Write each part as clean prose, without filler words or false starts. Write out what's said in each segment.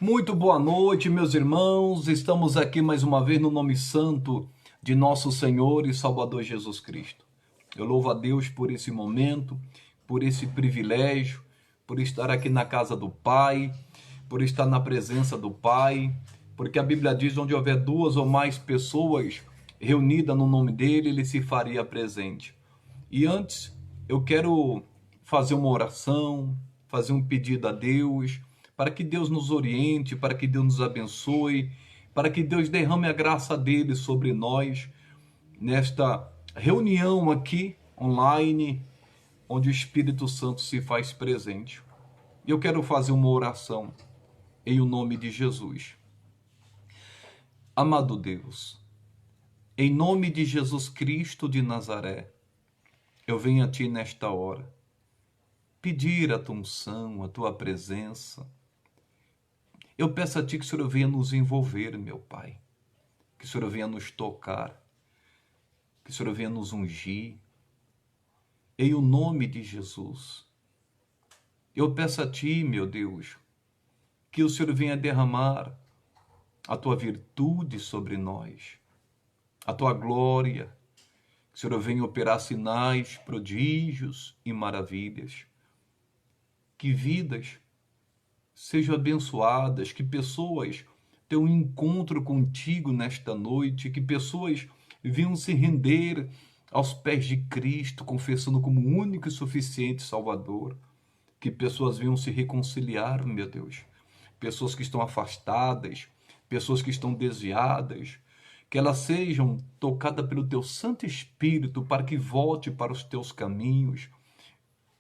Muito boa noite, meus irmãos. Estamos aqui mais uma vez no nome santo de nosso Senhor e Salvador Jesus Cristo. Eu louvo a Deus por esse momento, por esse privilégio, por estar aqui na casa do Pai, por estar na presença do Pai, porque a Bíblia diz: onde houver duas ou mais pessoas reunidas no nome dele, ele se faria presente. E antes, eu quero fazer uma oração, fazer um pedido a Deus, para que Deus nos oriente, para que Deus nos abençoe, para que Deus derrame a graça dele sobre nós, nesta reunião aqui, online, onde o Espírito Santo se faz presente. Eu quero fazer uma oração em o nome de Jesus. Amado Deus, em nome de Jesus Cristo de Nazaré, eu venho a Ti nesta hora, pedir a Tua unção, a Tua presença. Eu peço a Ti que o Senhor venha nos envolver, meu Pai, que o Senhor venha nos tocar, que o Senhor venha nos ungir, em o nome de Jesus. Eu peço a Ti, meu Deus, que o Senhor venha derramar a Tua virtude sobre nós, a Tua glória, que o Senhor venha operar sinais, prodígios e maravilhas, que vidas sejam abençoadas, que pessoas tenham um encontro contigo nesta noite, que pessoas venham se render aos pés de Cristo, confessando como único e suficiente Salvador, que pessoas venham se reconciliar, meu Deus, pessoas que estão afastadas, pessoas que estão desviadas, que elas sejam tocadas pelo Teu Santo Espírito para que volte para os Teus caminhos,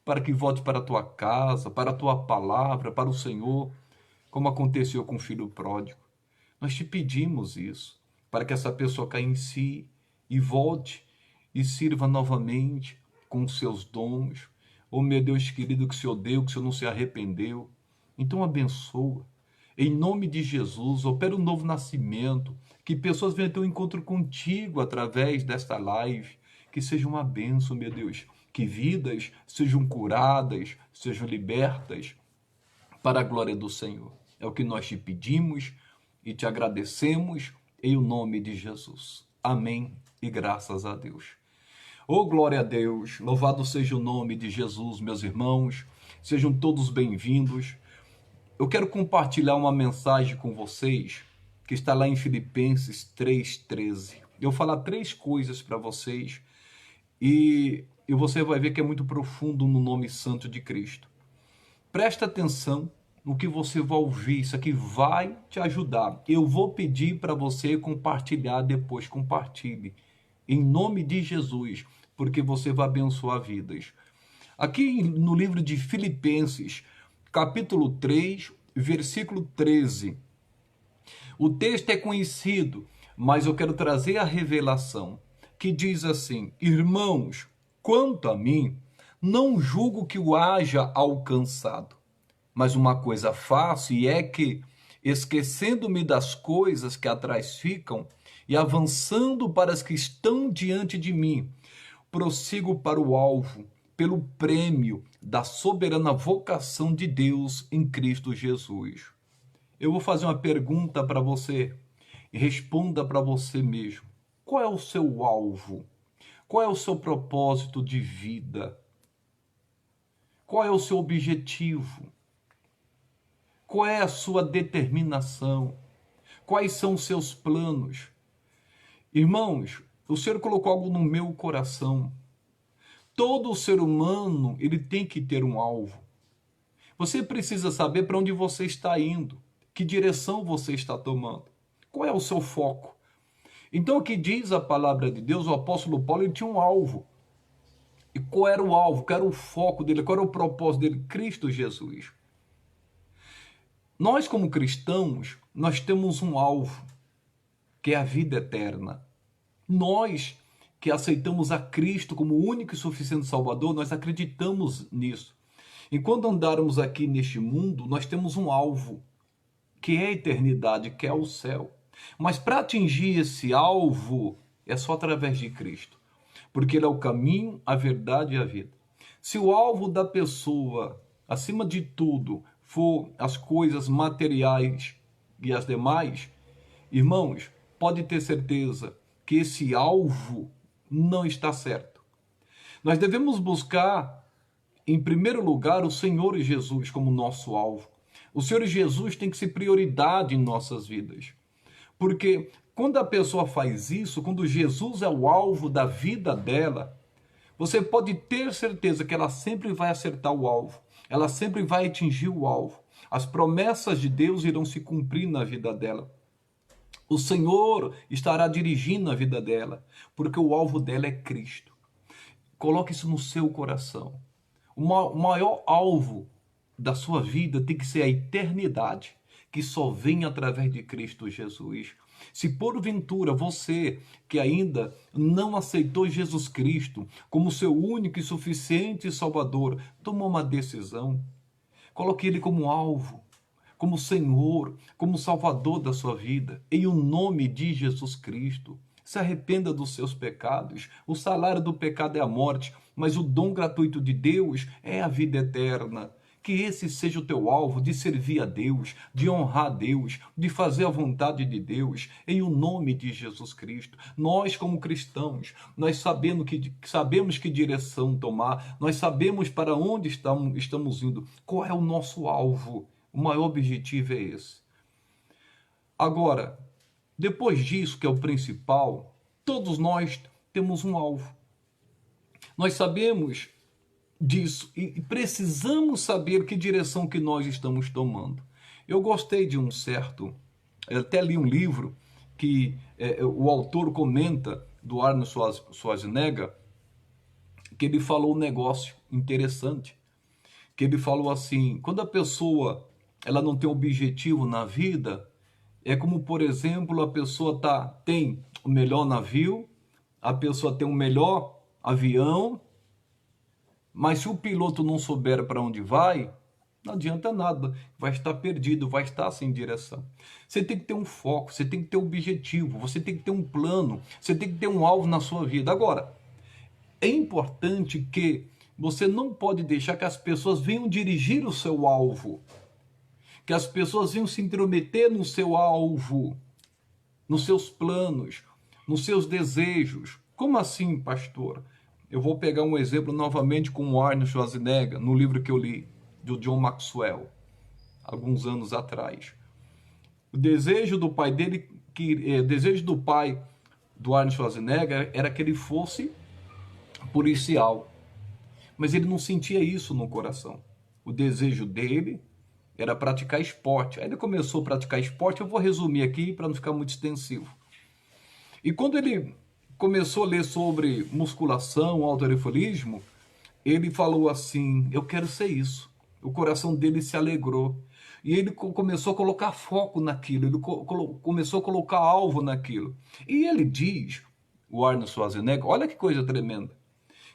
para que volte para a Tua casa, para a Tua palavra, para o Senhor, como aconteceu com o filho pródigo. Nós Te pedimos isso, para que essa pessoa caia em si e volte e sirva novamente com os seus dons. Oh, meu Deus querido, que o Senhor deu, que o Senhor não se arrependeu. Então abençoa. Em nome de Jesus, opera um novo nascimento, que pessoas venham ter um encontro contigo através desta live, que seja uma bênção, meu Deus, que vidas sejam curadas, sejam libertas para a glória do Senhor. É o que nós Te pedimos e Te agradecemos em o nome de Jesus. Amém e graças a Deus. Oh, glória a Deus, louvado seja o nome de Jesus, meus irmãos, sejam todos bem-vindos. Eu quero compartilhar uma mensagem com vocês que está lá em Filipenses 3:13. Eu vou falar 3 coisas para vocês e você vai ver que é muito profundo no nome santo de Cristo. Presta atenção no que você vai ouvir, isso aqui vai te ajudar. Eu vou pedir para você compartilhar depois, compartilhe, em nome de Jesus, porque você vai abençoar vidas. Aqui no livro de Filipenses, capítulo 3, versículo 13. O texto é conhecido, mas eu quero trazer a revelação, que diz assim: irmãos, quanto a mim, não julgo que o haja alcançado, mas uma coisa faço, e é que, esquecendo-me das coisas que atrás ficam e avançando para as que estão diante de mim, prossigo para o alvo, pelo prêmio da soberana vocação de Deus em Cristo Jesus. Eu vou fazer uma pergunta para você e responda para você mesmo. Qual é o seu alvo? Qual é o seu propósito de vida? Qual é o seu objetivo? Qual é a sua determinação? Quais são os seus planos? Irmãos, o Senhor colocou algo no meu coração. Todo ser humano, ele tem que ter um alvo. Você precisa saber para onde você está indo, que direção você está tomando. Qual é o seu foco? Então, o que diz a palavra de Deus, o apóstolo Paulo, ele tinha um alvo. E qual era o alvo? Qual era o foco dele? Qual era o propósito dele? Cristo Jesus. Nós, como cristãos, nós temos um alvo, que é a vida eterna. Nós que aceitamos a Cristo como o único e suficiente Salvador, nós acreditamos nisso. Enquanto andarmos aqui neste mundo, nós temos um alvo, que é a eternidade, que é o céu. Mas para atingir esse alvo, é só através de Cristo. Porque Ele é o caminho, a verdade e a vida. Se o alvo da pessoa, acima de tudo, for as coisas materiais e as demais, irmãos, pode ter certeza que esse alvo não está certo. Nós devemos buscar, em primeiro lugar, o Senhor Jesus como nosso alvo. O Senhor Jesus tem que ser prioridade em nossas vidas. Porque quando a pessoa faz isso, quando Jesus é o alvo da vida dela, você pode ter certeza que ela sempre vai acertar o alvo. Ela sempre vai atingir o alvo. As promessas de Deus irão se cumprir na vida dela. O Senhor estará dirigindo a vida dela, porque o alvo dela é Cristo. Coloque isso no seu coração. O maior alvo da sua vida tem que ser a eternidade, que só vem através de Cristo Jesus. Se porventura você que ainda não aceitou Jesus Cristo como seu único e suficiente Salvador, tomou uma decisão, coloque Ele como alvo, como Senhor, como Salvador da sua vida, em o nome de Jesus Cristo. Se arrependa dos seus pecados. O salário do pecado é a morte, mas o dom gratuito de Deus é a vida eterna. Que esse seja o teu alvo, de servir a Deus, de honrar a Deus, de fazer a vontade de Deus, em o nome de Jesus Cristo. Nós, como cristãos, nós sabemos que direção tomar, nós sabemos para onde estamos indo, qual é o nosso alvo. O maior objetivo é esse. Agora, depois disso, que é o principal, todos nós temos um alvo. Nós sabemos disso e precisamos saber que direção que nós estamos tomando. Eu gostei de eu até li um livro que o autor comenta, do Arnold Schwarzenegger, que ele falou um negócio interessante, que ele falou assim: quando a pessoa ela não tem objetivo na vida, é como, por exemplo, a pessoa tem o melhor navio, a pessoa tem o melhor avião, mas se o piloto não souber para onde vai, não adianta nada, vai estar perdido, vai estar sem direção. Você tem que ter um foco, você tem que ter um objetivo, você tem que ter um plano, você tem que ter um alvo na sua vida. Agora, é importante que você não pode deixar que as pessoas venham dirigir o seu alvo, que as pessoas venham se intrometer no seu alvo, nos seus planos, nos seus desejos. Como assim, pastor? Eu vou pegar um exemplo novamente com o Arnold Schwarzenegger, no livro que eu li, do John Maxwell, alguns anos atrás. O desejo do pai dele, o desejo do pai do Arnold Schwarzenegger era que ele fosse policial. Mas ele não sentia isso no coração. O desejo dele era praticar esporte. Aí ele começou a praticar esporte, eu vou resumir aqui para não ficar muito extensivo. E quando ele começou a ler sobre musculação, halterofilismo, ele falou assim: eu quero ser isso. O coração dele se alegrou. E ele começou a colocar foco naquilo, ele começou a colocar alvo naquilo. E ele diz, o Arnold Schwarzenegger, olha que coisa tremenda,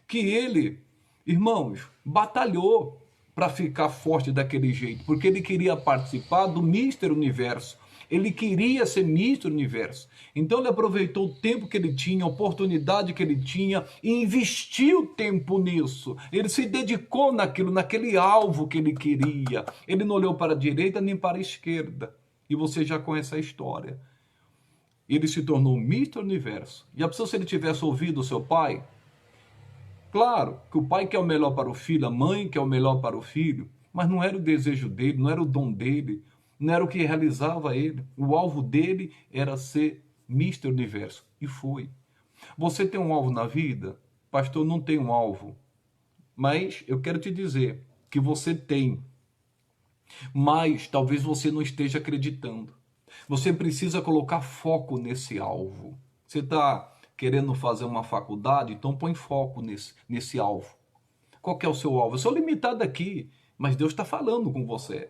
que ele, irmãos, batalhou para ficar forte daquele jeito, porque ele queria participar do Mister Universo. Ele queria ser Mister Universo. Então ele aproveitou o tempo que ele tinha, a oportunidade que ele tinha e investiu tempo nisso. Ele se dedicou naquilo, naquele alvo que ele queria. Ele não olhou para a direita nem para a esquerda. E você já conhece a história. Ele se tornou Mister Universo. E a pessoa, se ele tivesse ouvido o seu pai, claro que o pai quer o melhor para o filho, a mãe quer o melhor para o filho, mas não era o desejo dele, não era o dom dele, não era o que realizava ele. O alvo dele era ser Mister Universo. E foi. Você tem um alvo na vida? Pastor, não tem um alvo. Mas eu quero te dizer que você tem. Mas talvez você não esteja acreditando. Você precisa colocar foco nesse alvo. Você está querendo fazer uma faculdade? Então põe foco nesse alvo. Qual que é o seu alvo? Eu sou limitado aqui, mas Deus está falando com você.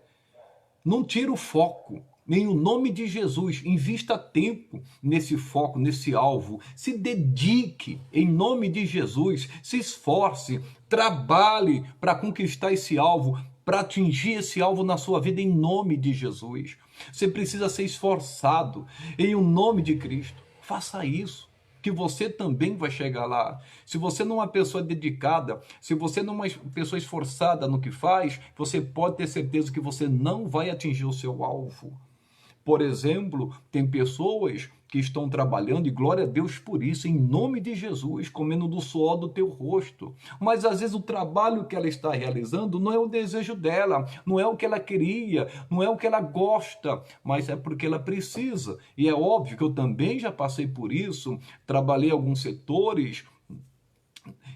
Não tira o foco, em o nome de Jesus. Invista tempo nesse foco, nesse alvo. Se dedique em nome de Jesus. Se esforce, trabalhe para conquistar esse alvo, para atingir esse alvo na sua vida em nome de Jesus. Você precisa ser esforçado em o nome de Cristo. Faça isso. que você também vai chegar lá. Se você não é uma pessoa dedicada, se você não é uma pessoa esforçada no que faz, você pode ter certeza que você não vai atingir o seu alvo. Por exemplo, tem pessoas que estão trabalhando, e glória a Deus por isso, em nome de Jesus, comendo do suor do teu rosto. Mas às vezes o trabalho que ela está realizando não é o desejo dela, não é o que ela queria, não é o que ela gosta, mas é porque ela precisa. E é óbvio que eu também já passei por isso, trabalhei em alguns setores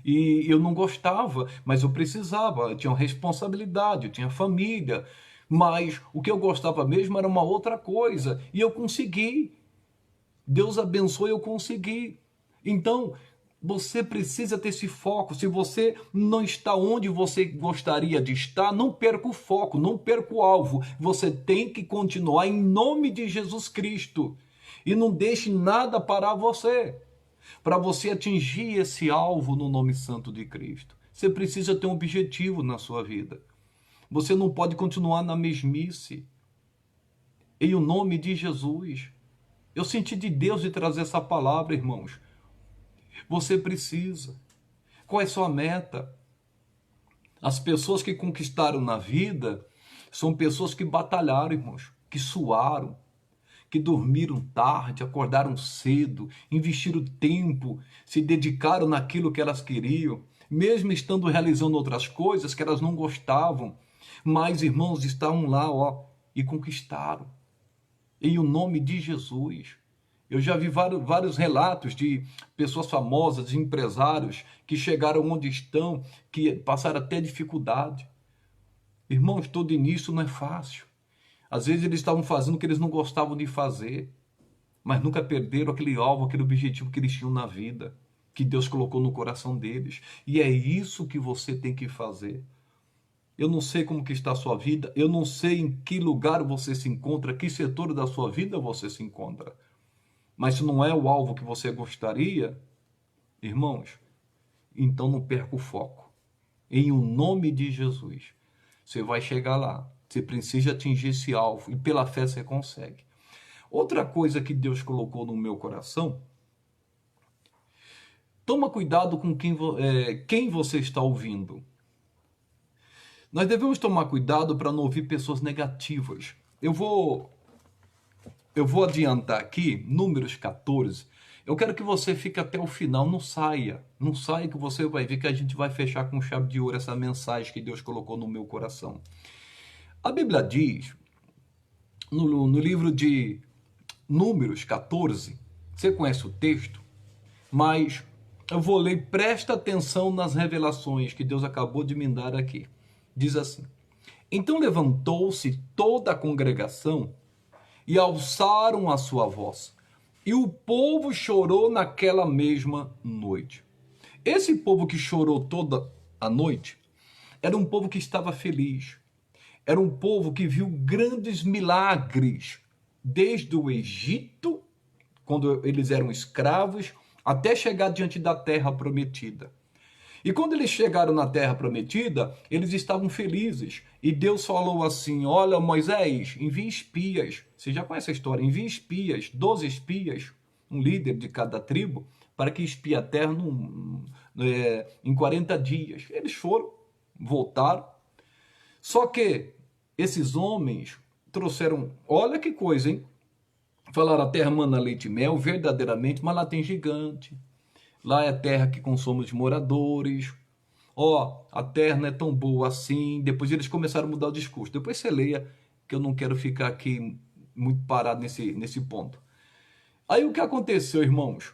e eu não gostava, mas eu precisava, eu tinha uma responsabilidade, eu tinha família. Mas o que eu gostava mesmo era uma outra coisa. E eu consegui. Deus abençoe, eu consegui. Então, você precisa ter esse foco. Se você não está onde você gostaria de estar, não perca o foco, não perca o alvo. Você tem que continuar em nome de Jesus Cristo. E não deixe nada parar você. Para você atingir esse alvo no nome santo de Cristo, você precisa ter um objetivo na sua vida. Você não pode continuar na mesmice. Em o nome de Jesus. Eu senti de Deus de trazer essa palavra, irmãos. Você precisa. Qual é a sua meta? As pessoas que conquistaram na vida são pessoas que batalharam, irmãos, que suaram, que dormiram tarde, acordaram cedo, investiram tempo, se dedicaram naquilo que elas queriam, mesmo estando realizando outras coisas que elas não gostavam. Mas, irmãos, estavam lá, e conquistaram. Em o nome de Jesus. Eu já vi vários relatos de pessoas famosas, de empresários, que chegaram onde estão, que passaram até dificuldade. Irmãos, todo início não é fácil. Às vezes eles estavam fazendo o que eles não gostavam de fazer, mas nunca perderam aquele alvo, aquele objetivo que eles tinham na vida, que Deus colocou no coração deles. E é isso que você tem que fazer. Eu não sei como que está a sua vida, eu não sei em que lugar você se encontra, que setor da sua vida você se encontra. Mas se não é o alvo que você gostaria, irmãos, então não perca o foco. Em o nome de Jesus, você vai chegar lá. Você precisa atingir esse alvo e pela fé você consegue. Outra coisa que Deus colocou no meu coração, toma cuidado com quem você está ouvindo. Nós devemos tomar cuidado para não ouvir pessoas negativas. Eu vou adiantar aqui, Números 14. Eu quero que você fique até o final, não saia. Não saia que você vai ver que a gente vai fechar com chave de ouro essa mensagem que Deus colocou no meu coração. A Bíblia diz, no livro de Números 14, você conhece o texto, mas eu vou ler, presta atenção nas revelações que Deus acabou de me dar aqui. Diz assim: então levantou-se toda a congregação e alçaram a sua voz, e o povo chorou naquela mesma noite. Esse povo que chorou toda a noite era um povo que estava feliz, era um povo que viu grandes milagres, desde o Egito, quando eles eram escravos, até chegar diante da terra prometida. E quando eles chegaram na terra prometida, eles estavam felizes. E Deus falou assim: olha, Moisés, envie espias. Você já conhece a história? Envie espias, 12 espias, um líder de cada tribo, para que espie a terra em 40 dias. Eles foram, voltaram. Só que esses homens trouxeram, olha que coisa, hein? Falaram: a terra mana leite e mel, verdadeiramente, mas lá tem gigante. Lá é a terra que consome os moradores. A terra não é tão boa assim. Depois eles começaram a mudar o discurso. Depois você leia, que eu não quero ficar aqui muito parado nesse ponto. Aí o que aconteceu, irmãos?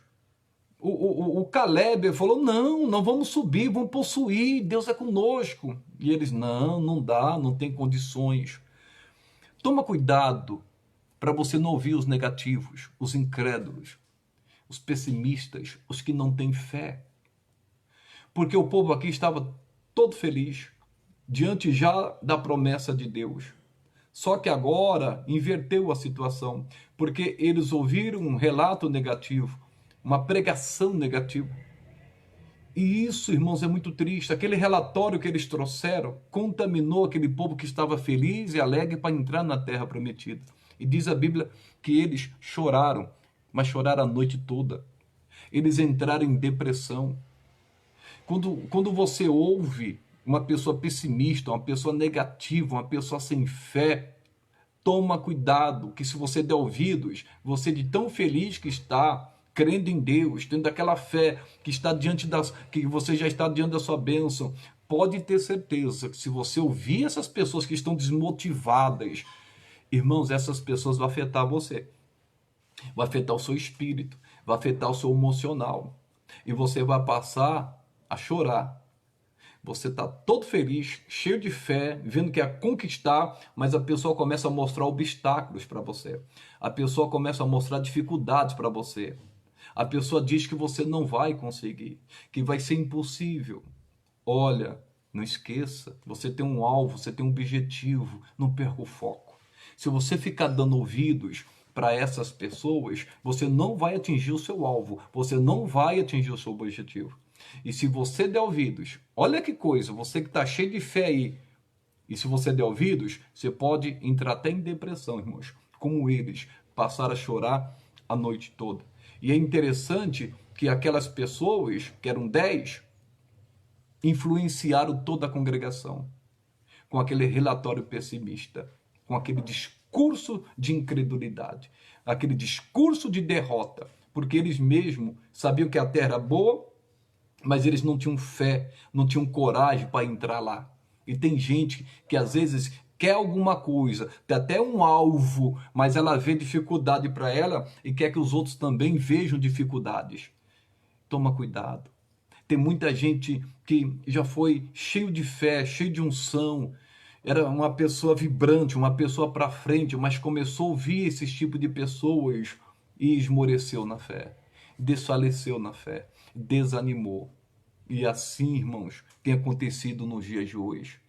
O Caleb falou: não vamos subir, vamos possuir, Deus é conosco. E eles: não dá, não tem condições. Toma cuidado para você não ouvir os negativos, os incrédulos, os pessimistas, os que não têm fé. Porque o povo aqui estava todo feliz, diante já da promessa de Deus. Só que agora inverteu a situação, porque eles ouviram um relato negativo, uma pregação negativa. E isso, irmãos, é muito triste. Aquele relatório que eles trouxeram contaminou aquele povo que estava feliz e alegre para entrar na terra prometida. E diz a Bíblia que eles choraram, mas choraram a noite toda. eles entraram em depressão. Quando você ouve uma pessoa pessimista, uma pessoa negativa, uma pessoa sem fé, toma cuidado, que se você der ouvidos, você de tão feliz que está, crendo em Deus, tendo aquela fé que está que você já está diante da sua bênção, pode ter certeza que se você ouvir essas pessoas que estão desmotivadas, irmãos, essas pessoas vão afetar você, vai afetar o seu espírito, vai afetar o seu emocional, e você vai passar a chorar. Você está todo feliz, cheio de fé, vendo que é conquistar, mas a pessoa começa a mostrar obstáculos para você. A pessoa começa a mostrar dificuldades para você. A pessoa diz que você não vai conseguir, que vai ser impossível. Olha, não esqueça, você tem um alvo, você tem um objetivo, não perca o foco. Se você ficar dando ouvidos para essas pessoas, você não vai atingir o seu alvo, você não vai atingir o seu objetivo. E se você der ouvidos, olha que coisa, você que está cheio de fé aí, e se você der ouvidos, você pode entrar até em depressão, irmãos, como eles passaram a chorar a noite toda. E é interessante que aquelas pessoas, que eram 10, influenciaram toda a congregação com aquele relatório pessimista, com aquele discurso de incredulidade, aquele discurso de derrota, porque eles mesmos sabiam que a terra era boa, mas eles não tinham fé, não tinham coragem para entrar lá. E tem gente que às vezes quer alguma coisa, tem até um alvo, mas ela vê dificuldade para ela e quer que os outros também vejam dificuldades. Toma cuidado. Tem muita gente que já foi cheio de fé, cheio de unção, era uma pessoa vibrante, uma pessoa para frente, mas começou a ouvir esse tipo de pessoas e esmoreceu na fé, desfaleceu na fé, desanimou. E assim, irmãos, tem acontecido nos dias de hoje.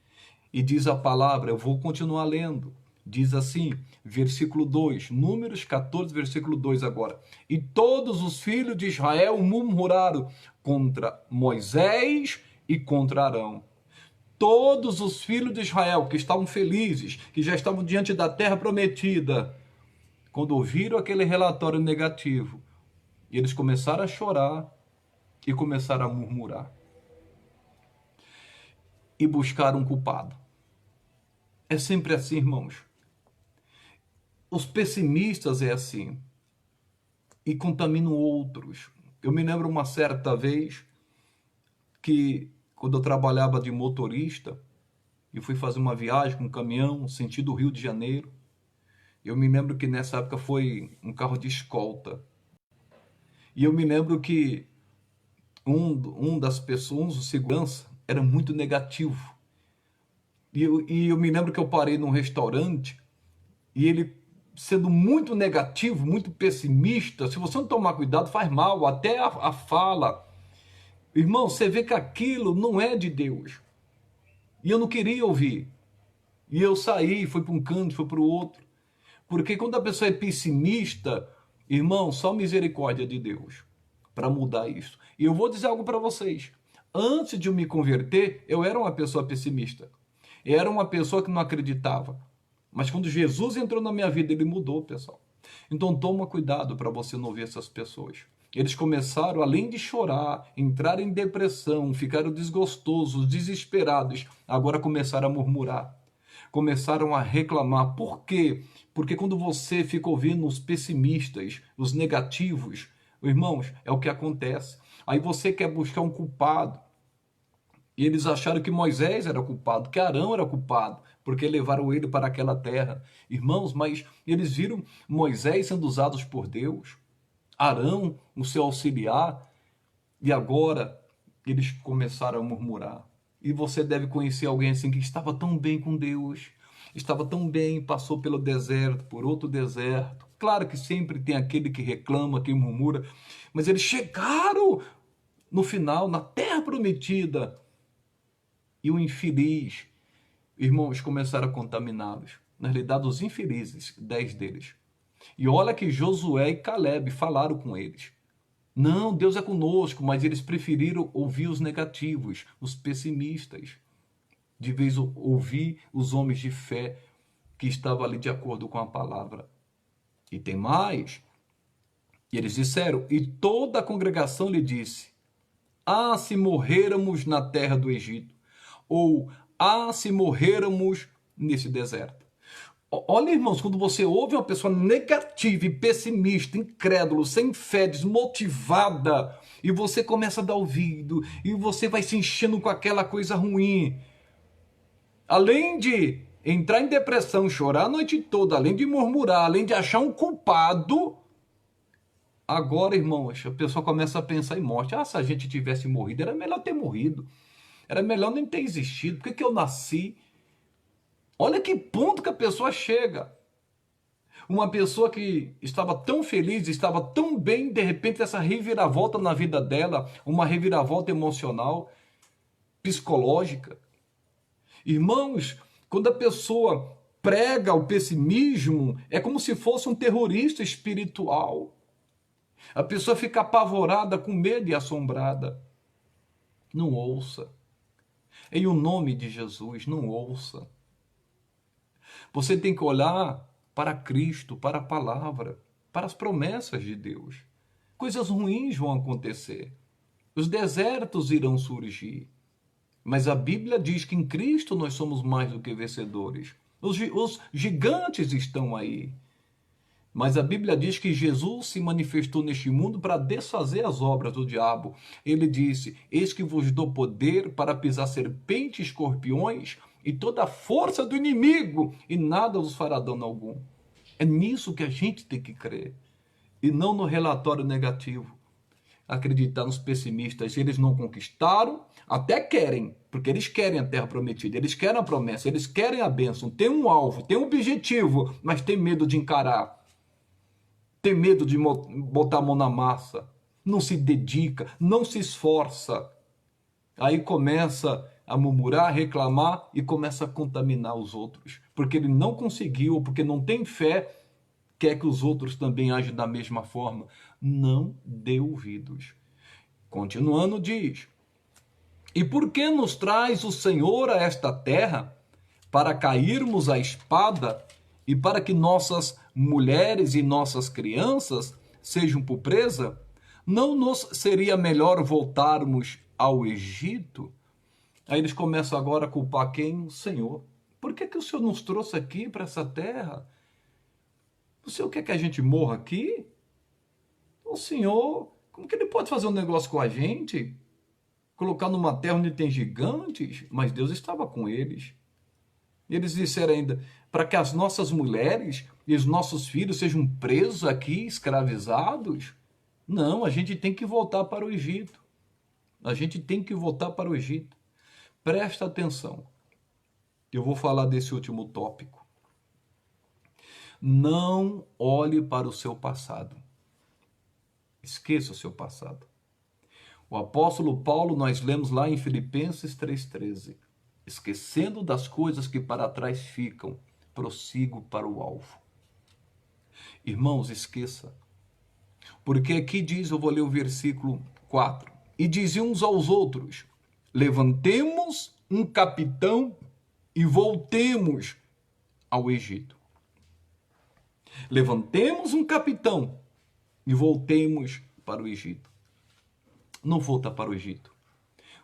E diz a palavra, eu vou continuar lendo, diz assim, versículo 2, Números 14, versículo 2 agora. E todos os filhos de Israel murmuraram contra Moisés e contra Arão. Todos os filhos de Israel que estavam felizes, que já estavam diante da terra prometida, quando ouviram aquele relatório negativo, eles começaram a chorar e começaram a murmurar. E buscaram um culpado. É sempre assim, irmãos. Os pessimistas é assim. E contaminam outros. Eu me lembro uma certa vez que, quando eu trabalhava de motorista, e fui fazer uma viagem com um caminhão, sentido Rio de Janeiro, eu me lembro que nessa época foi um carro de escolta. E eu me lembro que um das pessoas, o segurança, era muito negativo. E eu me lembro que eu parei num restaurante e ele, sendo muito negativo, muito pessimista, se você não tomar cuidado, faz mal, até a fala. Irmão, você vê que aquilo não é de Deus. E eu não queria ouvir. E eu saí, fui para um canto, fui para o outro. Porque quando a pessoa é pessimista, irmão, só misericórdia de Deus para mudar isso. E eu vou dizer algo para vocês. Antes de eu me converter, eu era uma pessoa pessimista. Eu era uma pessoa que não acreditava. Mas quando Jesus entrou na minha vida, ele mudou, pessoal. Então toma cuidado para você não ver essas pessoas. Eles começaram, além de chorar, entrar em depressão, ficaram desgostosos, desesperados, agora começaram a murmurar. Começaram a reclamar. Por quê? Porque quando você fica ouvindo os pessimistas, os negativos, irmãos, é o que acontece. Aí você quer buscar um culpado. E eles acharam que Moisés era culpado, que Arão era culpado, porque levaram ele para aquela terra. Irmãos, mas eles viram Moisés sendo usados por Deus, Arão, o seu auxiliar, e agora eles começaram a murmurar. E você deve conhecer alguém assim que estava tão bem com Deus, estava tão bem, passou pelo deserto, por outro deserto. Claro que sempre tem aquele que reclama, que murmura, mas eles chegaram no final, na terra prometida. E o infeliz, irmãos, começaram a contaminá-los. Na realidade, os infelizes, 10 deles. E olha que Josué e Caleb falaram com eles. Não, Deus é conosco, mas eles preferiram ouvir os negativos, os pessimistas, de vez ouvir os homens de fé que estavam ali de acordo com a palavra. E tem mais. E eles disseram, e toda a congregação lhe disse, ah, se morrêramos na terra do Egito, ou ah, se morrêramos nesse deserto. Olha, irmãos, quando você ouve uma pessoa negativa e pessimista, incrédulo, sem fé, desmotivada, e você começa a dar ouvido, e você vai se enchendo com aquela coisa ruim, além de entrar em depressão, chorar a noite toda, além de murmurar, além de achar um culpado, agora, irmãos, a pessoa começa a pensar em morte. Ah, se a gente tivesse morrido, era melhor ter morrido. Era melhor nem ter existido. Por que eu nasci? Olha que ponto que a pessoa chega. Uma pessoa que estava tão feliz, estava tão bem, de repente essa reviravolta na vida dela, uma reviravolta emocional, psicológica. Irmãos, quando a pessoa prega o pessimismo, é como se fosse um terrorista espiritual. A pessoa fica apavorada, com medo e assombrada. Não ouça. Em o nome de Jesus, não ouça. Você tem que olhar para Cristo, para a palavra, para as promessas de Deus. Coisas ruins vão acontecer. Os desertos irão surgir. Mas a Bíblia diz que em Cristo nós somos mais do que vencedores. Os gigantes estão aí. Mas a Bíblia diz que Jesus se manifestou neste mundo para desfazer as obras do diabo. Ele disse, eis que vos dou poder para pisar serpentes e escorpiões e toda a força do inimigo, e nada vos fará dano algum. É nisso que a gente tem que crer, e não no relatório negativo. Acreditar nos pessimistas, eles não conquistaram, até querem, porque eles querem a terra prometida, eles querem a promessa, eles querem a bênção, tem um alvo, tem um objetivo, mas tem medo de encarar. Tem medo de botar a mão na massa, não se dedica, não se esforça. Aí começa a murmurar, reclamar e começa a contaminar os outros. Porque ele não conseguiu, porque não tem fé, quer que os outros também agem da mesma forma. Não dê ouvidos. Continuando diz, e por que nos traz o Senhor a esta terra? Para cairmos à espada e para que nossas mulheres e nossas crianças sejam por presa? Não nos seria melhor voltarmos ao Egito? Aí eles começam agora a culpar quem? O Senhor. Por que o Senhor nos trouxe aqui para essa terra? O Senhor quer que a gente morra aqui? O Senhor, como que ele pode fazer um negócio com a gente? Colocar numa terra onde tem gigantes? Mas Deus estava com eles. Eles disseram ainda, para que as nossas mulheres e os nossos filhos sejam presos aqui, escravizados? Não, a gente tem que voltar para o Egito. A gente tem que voltar para o Egito. Presta atenção. Eu vou falar desse último tópico. Não olhe para o seu passado. Esqueça o seu passado. O apóstolo Paulo, nós lemos lá em Filipenses 3,13. Esquecendo das coisas que para trás ficam, prossigo para o alvo. Irmãos, esqueça. Porque aqui diz, eu vou ler o versículo 4. E diziam uns aos outros, levantemos um capitão e voltemos ao Egito. Levantemos um capitão e voltemos para o Egito. Não volta para o Egito.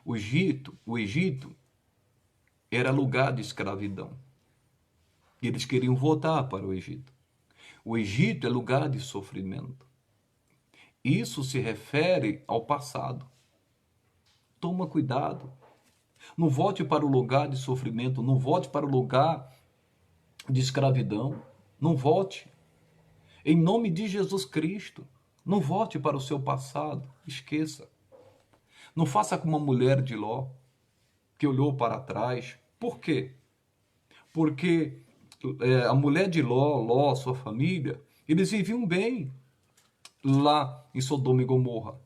O Egito era lugar de escravidão. E eles queriam voltar para o Egito. O Egito é lugar de sofrimento. Isso se refere ao passado. Toma cuidado. Não volte para o lugar de sofrimento, não volte para o lugar de escravidão. Não volte. Em nome de Jesus Cristo, não volte para o seu passado. Esqueça. Não faça como a mulher de Ló, que olhou para trás. Por quê? Porque a mulher de Ló, sua família, eles viviam bem lá em Sodoma e Gomorra,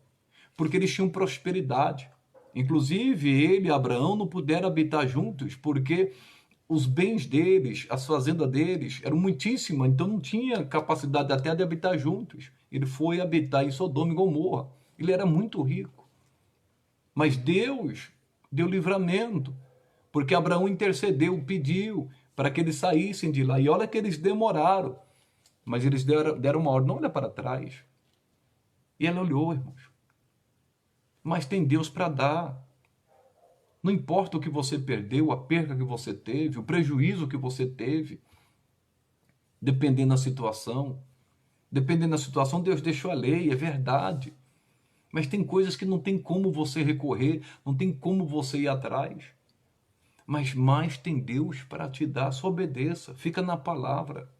porque eles tinham prosperidade. Inclusive, ele e Abraão não puderam habitar juntos, porque os bens deles, as fazendas deles, eram muitíssimas, então não tinha capacidade até de habitar juntos. Ele foi habitar em Sodoma e Gomorra. Ele era muito rico. Mas Deus deu livramento, porque Abraão intercedeu, pediu para que eles saíssem de lá. E olha que eles demoraram, mas eles deram uma ordem, não olha para trás. E ela olhou, irmãos. Mas tem Deus para dar. Não importa o que você perdeu, a perca que você teve, o prejuízo que você teve, dependendo da situação. Dependendo da situação, Deus deixou a lei, é verdade. Mas tem coisas que não tem como você recorrer, não tem como você ir atrás. Mas mais tem Deus para te dar, só obedeça, fica na palavra.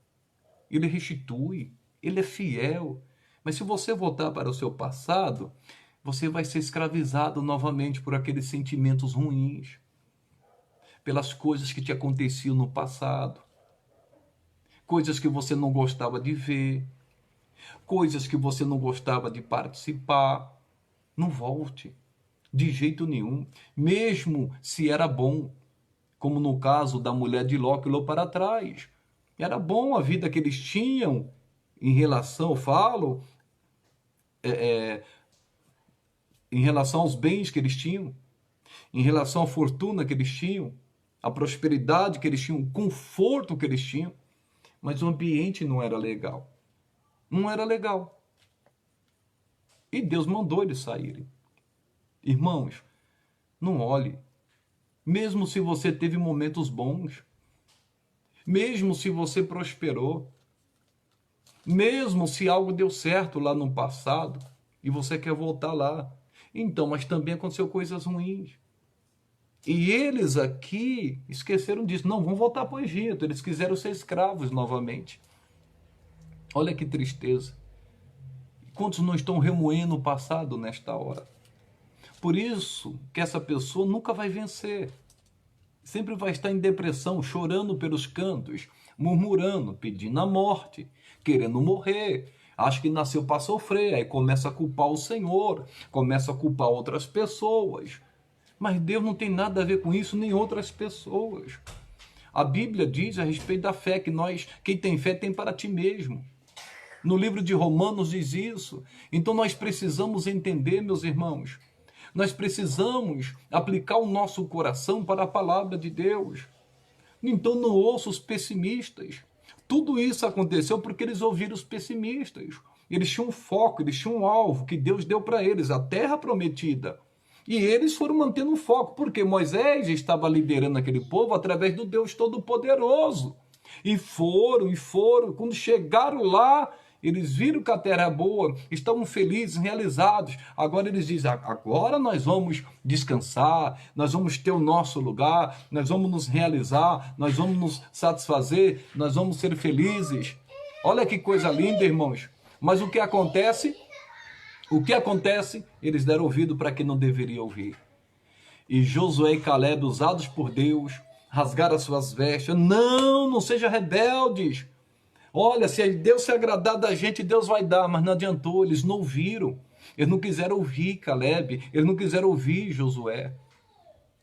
Ele restitui, ele é fiel. Mas se você voltar para o seu passado, você vai ser escravizado novamente por aqueles sentimentos ruins, pelas coisas que te aconteciam no passado, coisas que você não gostava de ver, coisas que você não gostava de participar. Não volte, de jeito nenhum, mesmo se era bom, como no caso da mulher de Ló que olhou para trás. Era bom a vida que eles tinham em relação, eu falo, em relação aos bens que eles tinham, em relação à fortuna que eles tinham, a prosperidade que eles tinham, o conforto que eles tinham, mas o ambiente não era legal. Não era legal. E Deus mandou eles saírem. Irmãos, não olhe. Mesmo se você teve momentos bons, mesmo se você prosperou, mesmo se algo deu certo lá no passado e você quer voltar lá. Então, mas também aconteceu coisas ruins. E eles aqui esqueceram disso. Não, vão voltar para o Egito. Eles quiseram ser escravos novamente. Olha que tristeza. Quantos não estão remoendo o passado nesta hora? Por isso que essa pessoa nunca vai vencer. Sempre vai estar em depressão, chorando pelos cantos, murmurando, pedindo a morte, querendo morrer. Acha que nasceu para sofrer, aí começa a culpar o Senhor, começa a culpar outras pessoas. Mas Deus não tem nada a ver com isso, nem outras pessoas. A Bíblia diz a respeito da fé que quem tem fé tem para ti mesmo. No livro de Romanos diz isso. Então nós precisamos entender, meus irmãos, nós precisamos aplicar o nosso coração para a palavra de Deus. Então não ouça os pessimistas. Tudo isso aconteceu porque eles ouviram os pessimistas. Eles tinham um foco, eles tinham um alvo que Deus deu para eles, a terra prometida. E eles foram mantendo um foco, porque Moisés estava liderando aquele povo através do Deus Todo-Poderoso. E foram. Quando chegaram lá, eles viram que a terra é boa, estavam felizes, realizados. Agora eles dizem, agora nós vamos descansar, nós vamos ter o nosso lugar, nós vamos nos realizar, nós vamos nos satisfazer, nós vamos ser felizes. Olha que coisa linda, irmãos. Mas o que acontece? Eles deram ouvido para quem não deveria ouvir. E Josué e Caleb, usados por Deus, rasgaram as suas vestes. Não seja rebeldes. Olha, se Deus se agradar da gente, Deus vai dar. Mas não adiantou, eles não ouviram. Eles não quiseram ouvir Caleb, eles não quiseram ouvir Josué.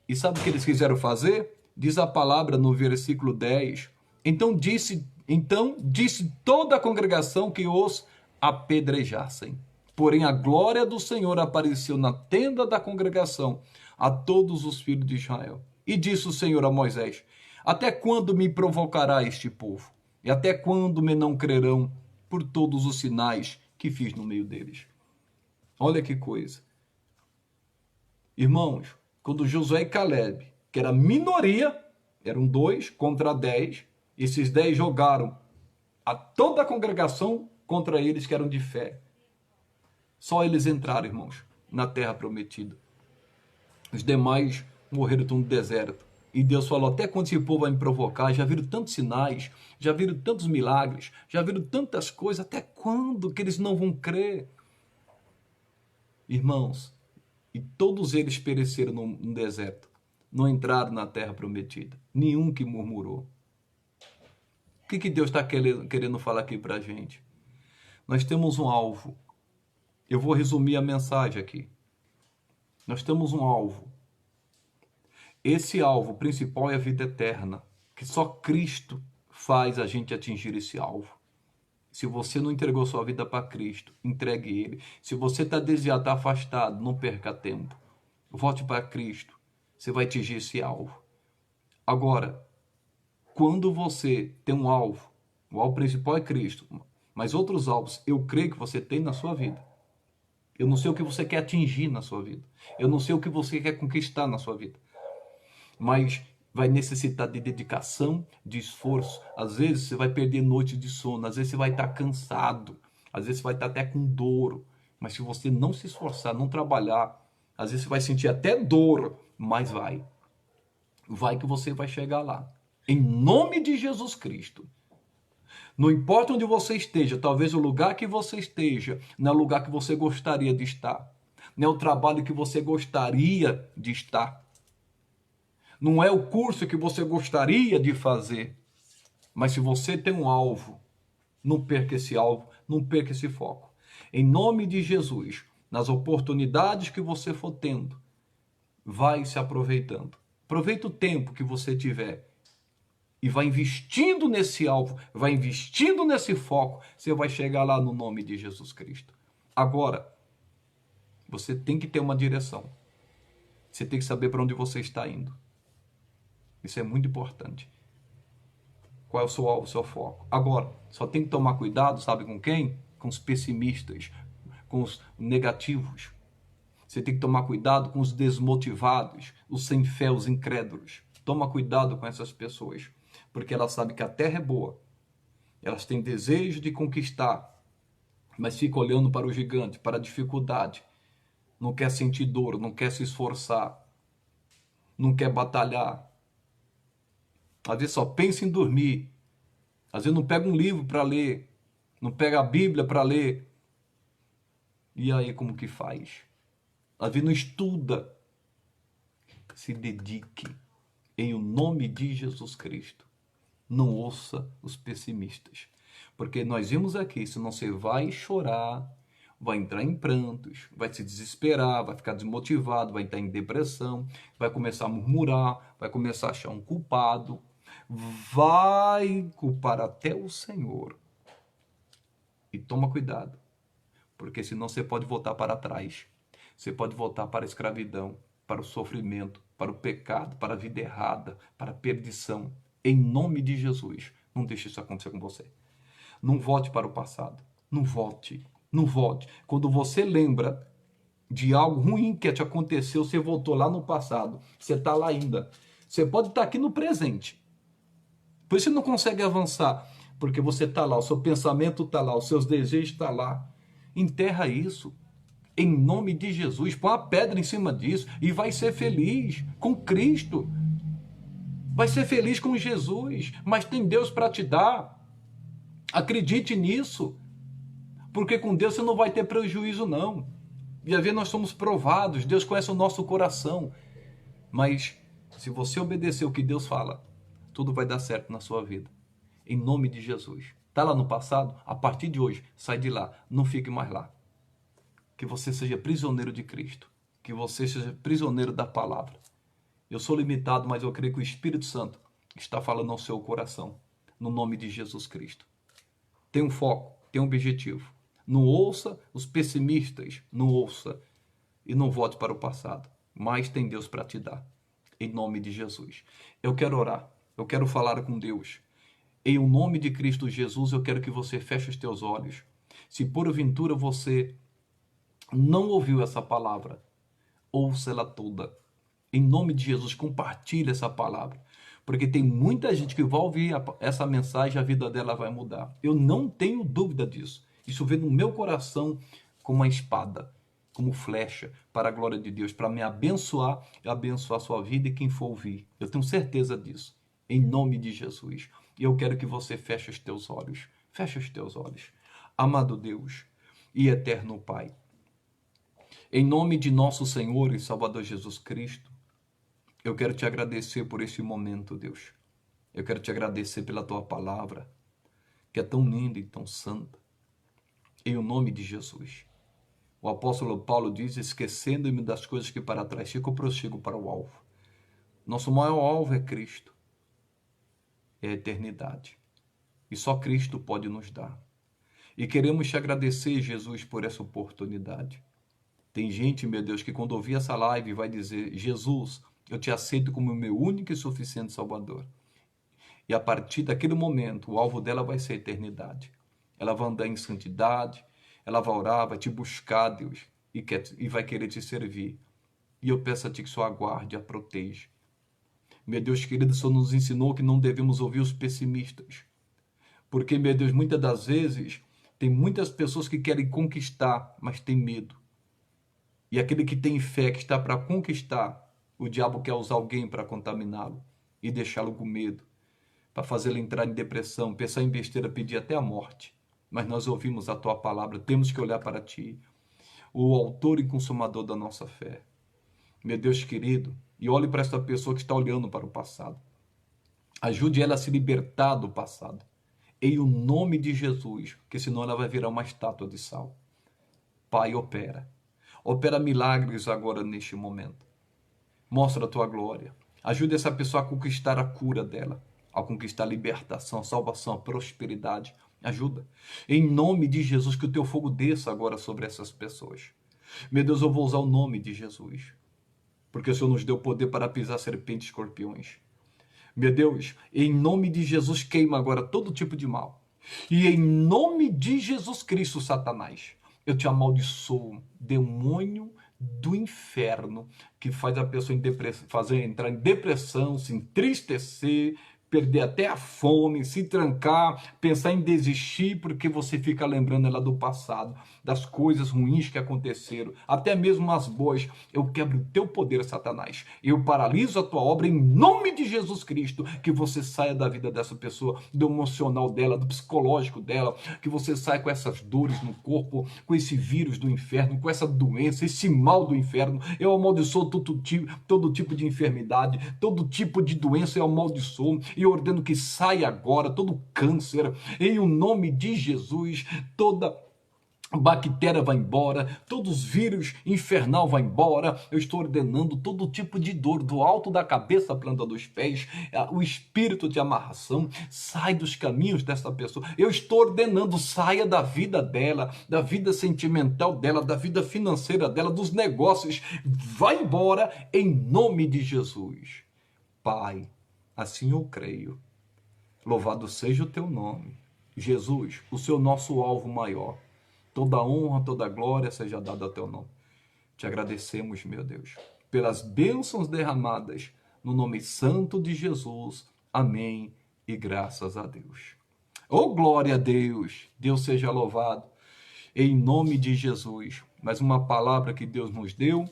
E sabe o que eles quiseram fazer? Diz a palavra no versículo 10. Então disse toda a congregação que os apedrejassem. Porém, a glória do Senhor apareceu na tenda da congregação a todos os filhos de Israel. E disse o Senhor a Moisés, até quando me provocará este povo? E até quando me não crerão por todos os sinais que fiz no meio deles? Olha que coisa. Irmãos, quando Josué e Caleb, que era minoria, eram 2 contra 10, esses 10 jogaram a toda a congregação contra eles que eram de fé. Só eles entraram, irmãos, na terra prometida. Os demais morreram no deserto. E Deus falou, até quando esse povo vai me provocar? Já viram tantos sinais, já viram tantos milagres, já viram tantas coisas, até quando que eles não vão crer? Irmãos, e todos eles pereceram no deserto. Não entraram na terra prometida. Nenhum que murmurou. O que Deus está querendo falar aqui para a gente? Nós temos um alvo. Eu vou resumir a mensagem aqui. Nós temos um alvo. Esse alvo principal é a vida eterna, que só Cristo faz a gente atingir esse alvo. Se você não entregou sua vida para Cristo, entregue Ele. Se você está desviado, está afastado, não perca tempo. Volte para Cristo, você vai atingir esse alvo. Agora, quando você tem um alvo, o alvo principal é Cristo, mas outros alvos eu creio que você tem na sua vida. Eu não sei o que você quer atingir na sua vida. Eu não sei o que você quer conquistar na sua vida. Mas vai necessitar de dedicação, de esforço. Às vezes você vai perder noites de sono, às vezes você vai estar cansado, às vezes você vai estar até com dor. Mas se você não se esforçar, não trabalhar, às vezes você vai sentir até dor, mas vai. Vai que você vai chegar lá. Em nome de Jesus Cristo. Não importa onde você esteja, talvez o lugar que você esteja não é o lugar que você gostaria de estar. Não é o trabalho que você gostaria de estar. Não é o curso que você gostaria de fazer. Mas se você tem um alvo, não perca esse alvo, não perca esse foco. Em nome de Jesus, nas oportunidades que você for tendo, vai se aproveitando. Aproveita o tempo que você tiver e vai investindo nesse alvo, vai investindo nesse foco, você vai chegar lá no nome de Jesus Cristo. Agora, você tem que ter uma direção. Você tem que saber para onde você está indo. Isso é muito importante. Qual é o seu alvo, o seu foco? Agora, só tem que tomar cuidado, sabe com quem? Com os pessimistas, com os negativos. Você tem que tomar cuidado com os desmotivados, os sem fé, os incrédulos. Toma cuidado com essas pessoas, porque elas sabem que a terra é boa. Elas têm desejo de conquistar, mas ficam olhando para o gigante, para a dificuldade. Não quer sentir dor, não quer se esforçar, não quer batalhar. Às vezes só pensa em dormir. Às vezes não pega um livro para ler, não pega a Bíblia para ler. E aí como que faz? Às vezes não estuda. Se dedique em o nome de Jesus Cristo. Não ouça os pessimistas. Porque nós vimos aqui, senão você vai chorar, vai entrar em prantos, vai se desesperar, vai ficar desmotivado, vai entrar em depressão, vai começar a murmurar, vai começar a achar um culpado, vai culpar até o Senhor. E toma cuidado, porque senão você pode voltar para trás. Você pode voltar para a escravidão, para o sofrimento, para o pecado, para a vida errada, para a perdição. Em nome de Jesus, não deixe isso acontecer com você. Não volte para o passado. Não volte. Não volte. Quando você lembra de algo ruim que te aconteceu, você voltou lá no passado. Você está lá ainda. Você pode estar aqui no presente. Por isso você não consegue avançar. Porque você está lá, o seu pensamento está lá, os seus desejos estão lá. Enterra isso. Em nome de Jesus. Põe uma pedra em cima disso e vai ser feliz com Cristo. Vai ser feliz com Jesus. Mas tem Deus para te dar. Acredite nisso. Porque com Deus você não vai ter prejuízo, não. E às vezes nós somos provados. Deus conhece o nosso coração. Mas se você obedecer o que Deus fala, tudo vai dar certo na sua vida. Em nome de Jesus. Está lá no passado? A partir de hoje, sai de lá. Não fique mais lá. Que você seja prisioneiro de Cristo. Que você seja prisioneiro da palavra. Eu sou limitado, mas eu creio que o Espírito Santo está falando ao seu coração. No nome de Jesus Cristo. Tem um foco, tem um objetivo. Não ouça os pessimistas. Não ouça. E não volte para o passado. Mas tem Deus para te dar. Em nome de Jesus. Eu quero orar. Eu quero falar com Deus. Em o nome de Cristo Jesus, eu quero que você feche os teus olhos. Se porventura você não ouviu essa palavra, ouça ela toda. Em nome de Jesus, compartilhe essa palavra. Porque tem muita gente que vai ouvir essa mensagem e a vida dela vai mudar. Eu não tenho dúvida disso. Isso vem no meu coração como uma espada, como flecha, para a glória de Deus, para me abençoar e abençoar a sua vida e quem for ouvir. Eu tenho certeza disso. Em nome de Jesus. E eu quero que você feche os teus olhos. Feche os teus olhos. Amado Deus e eterno Pai. Em nome de nosso Senhor e Salvador Jesus Cristo, eu quero te agradecer por este momento, Deus. Eu quero te agradecer pela tua palavra, que é tão linda e tão santa. Em o nome de Jesus. O apóstolo Paulo diz, esquecendo-me das coisas que para trás ficam, prossigo para o alvo. Nosso maior alvo é Cristo. É a eternidade. E só Cristo pode nos dar. E queremos te agradecer, Jesus, por essa oportunidade. Tem gente, meu Deus, que quando ouvir essa live vai dizer, Jesus, eu te aceito como meu único e suficiente Salvador. E a partir daquele momento, o alvo dela vai ser a eternidade. Ela vai andar em santidade, ela vai orar, vai te buscar, Deus. e vai querer te servir. E eu peço a ti que o Senhor aguarde, a proteja. Meu Deus querido, o Senhor nos ensinou que não devemos ouvir os pessimistas. Porque, meu Deus, muitas das vezes, tem muitas pessoas que querem conquistar, mas tem medo. E aquele que tem fé, que está para conquistar, o diabo quer usar alguém para contaminá-lo e deixá-lo com medo, para fazê-lo entrar em depressão, pensar em besteira, pedir até a morte. Mas nós ouvimos a tua palavra, temos que olhar para ti, o autor e consumador da nossa fé. Meu Deus querido, e olhe para esta pessoa que está olhando para o passado. Ajude ela a se libertar do passado. Em o nome de Jesus, porque senão ela vai virar uma estátua de sal. Pai, opera. Opera milagres agora neste momento. Mostra a tua glória. Ajude essa pessoa a conquistar a cura dela, a conquistar a libertação, a salvação, a prosperidade. Ajuda. Em nome de Jesus, que o teu fogo desça agora sobre essas pessoas. Meu Deus, eu vou usar o nome de Jesus, porque o Senhor nos deu poder para pisar serpentes e escorpiões. Meu Deus, em nome de Jesus, queima agora todo tipo de mal. E em nome de Jesus Cristo, Satanás, eu te amaldiçoo, demônio do inferno, que faz a pessoa fazer entrar em depressão, se entristecer, perder até a fome, se trancar, pensar em desistir, porque você fica lembrando ela do passado, das coisas ruins que aconteceram, até mesmo as boas. Eu quebro o teu poder, Satanás. Eu paraliso a tua obra em nome de Jesus Cristo, que você saia da vida dessa pessoa, do emocional dela, do psicológico dela, que você saia com essas dores no corpo, com esse vírus do inferno, com essa doença, esse mal do inferno. Eu amaldiçoo todo tipo de enfermidade, todo tipo de doença eu amaldiçoo, e eu ordeno que saia agora todo câncer, em o nome de Jesus, toda bactéria vai embora, todos os vírus infernal vai embora. Eu estou ordenando todo tipo de dor, do alto da cabeça à planta dos pés, o espírito de amarração, sai dos caminhos dessa pessoa. Eu estou ordenando, saia da vida dela, da vida sentimental dela, da vida financeira dela, dos negócios, vai embora em nome de Jesus. Pai, assim eu creio. Louvado seja o teu nome. Jesus, o seu nosso alvo maior. Toda honra, toda glória seja dada ao teu nome. Te agradecemos, meu Deus, pelas bênçãos derramadas no nome santo de Jesus. Amém e graças a Deus. Oh, glória a Deus. Deus seja louvado. Em nome de Jesus. Mais uma palavra que Deus nos deu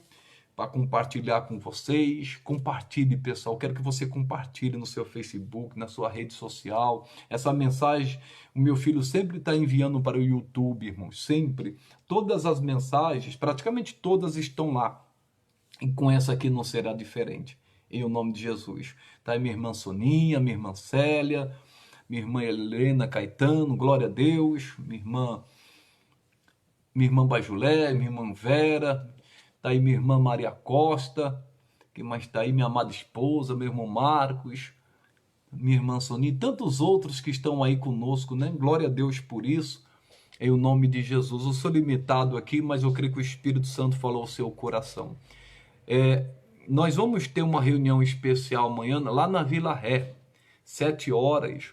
para compartilhar com vocês. Compartilhe, pessoal. Quero que você compartilhe no seu Facebook, na sua rede social. Essa mensagem, o meu filho sempre está enviando para o YouTube, irmãos. Sempre. Todas as mensagens, praticamente todas estão lá. E com essa aqui não será diferente. Em o nome de Jesus. Tá aí minha irmã Soninha, minha irmã Célia, minha irmã Helena Caetano, glória a Deus. Minha irmã Bajulé, minha irmã Vera. Está aí minha irmã Maria Costa, que mais está aí minha amada esposa, meu irmão Marcos, minha irmã Sonia, e tantos outros que estão aí conosco, né? Glória a Deus por isso, em o nome de Jesus. Eu sou limitado aqui, mas eu creio que o Espírito Santo falou ao seu coração. Nós vamos ter uma reunião especial amanhã, lá na Vila Ré, 7 horas,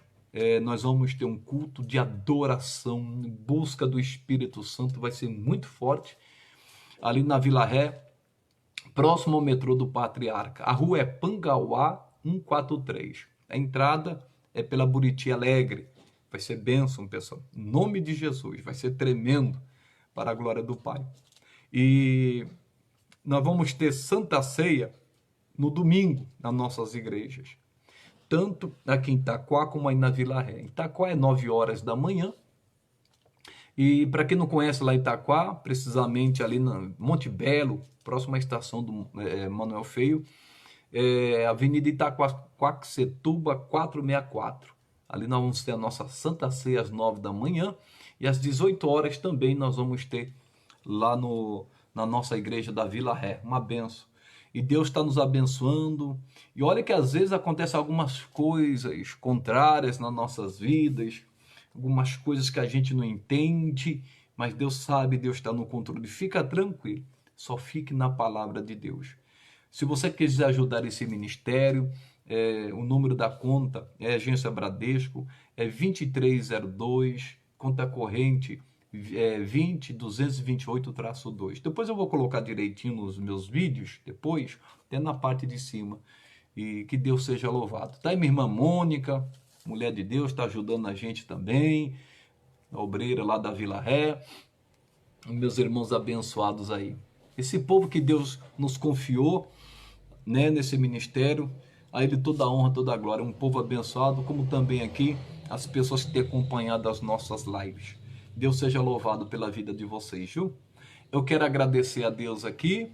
nós vamos ter um culto de adoração, em busca do Espírito Santo, vai ser muito forte, ali na Vila Ré, próximo ao metrô do Patriarca. A rua é Pangauá 143. A entrada é pela Buriti Alegre. Vai ser bênção, pessoal. Em nome de Jesus. Vai ser tremendo para a glória do Pai. E nós vamos ter Santa Ceia no domingo nas nossas igrejas. Tanto aqui em Itaquá como aí na Vila Ré. Em Itaquá é 9 horas da manhã. E para quem não conhece lá Itaquá, precisamente ali na Monte Belo, próxima à estação do Manuel Feio, Avenida Itaquaquecetuba 464. Ali nós vamos ter a nossa Santa Ceia às 9 da manhã e às 18 horas também nós vamos ter lá na nossa igreja da Vila Ré. Uma benção. E Deus está nos abençoando. E olha que às vezes acontecem algumas coisas contrárias nas nossas vidas, algumas coisas que a gente não entende, mas Deus sabe, Deus está no controle. Fica tranquilo, só fique na palavra de Deus. Se você quiser ajudar esse ministério, o número da conta é Agência Bradesco, é 2302, conta corrente 20228-2. Depois eu vou colocar direitinho nos meus vídeos, depois, até na parte de cima. E que Deus seja louvado. Tá aí minha irmã Mônica, mulher de Deus, está ajudando a gente também, a obreira lá da Vila Ré. Meus irmãos abençoados aí. Esse povo que Deus nos confiou, né, nesse ministério, a Ele toda a honra, toda a glória. Um povo abençoado, como também aqui as pessoas que têm acompanhado as nossas lives. Deus seja louvado pela vida de vocês, viu? Eu quero agradecer a Deus aqui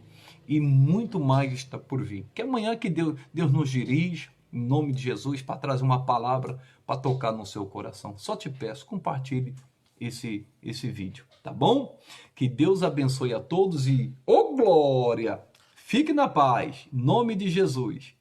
e muito mais está por vir. Que amanhã que Deus nos dirige, em nome de Jesus, para trazer uma palavra para tocar no seu coração. Só te peço, compartilhe esse vídeo, tá bom? Que Deus abençoe a todos e, ô glória! Fique na paz, em nome de Jesus.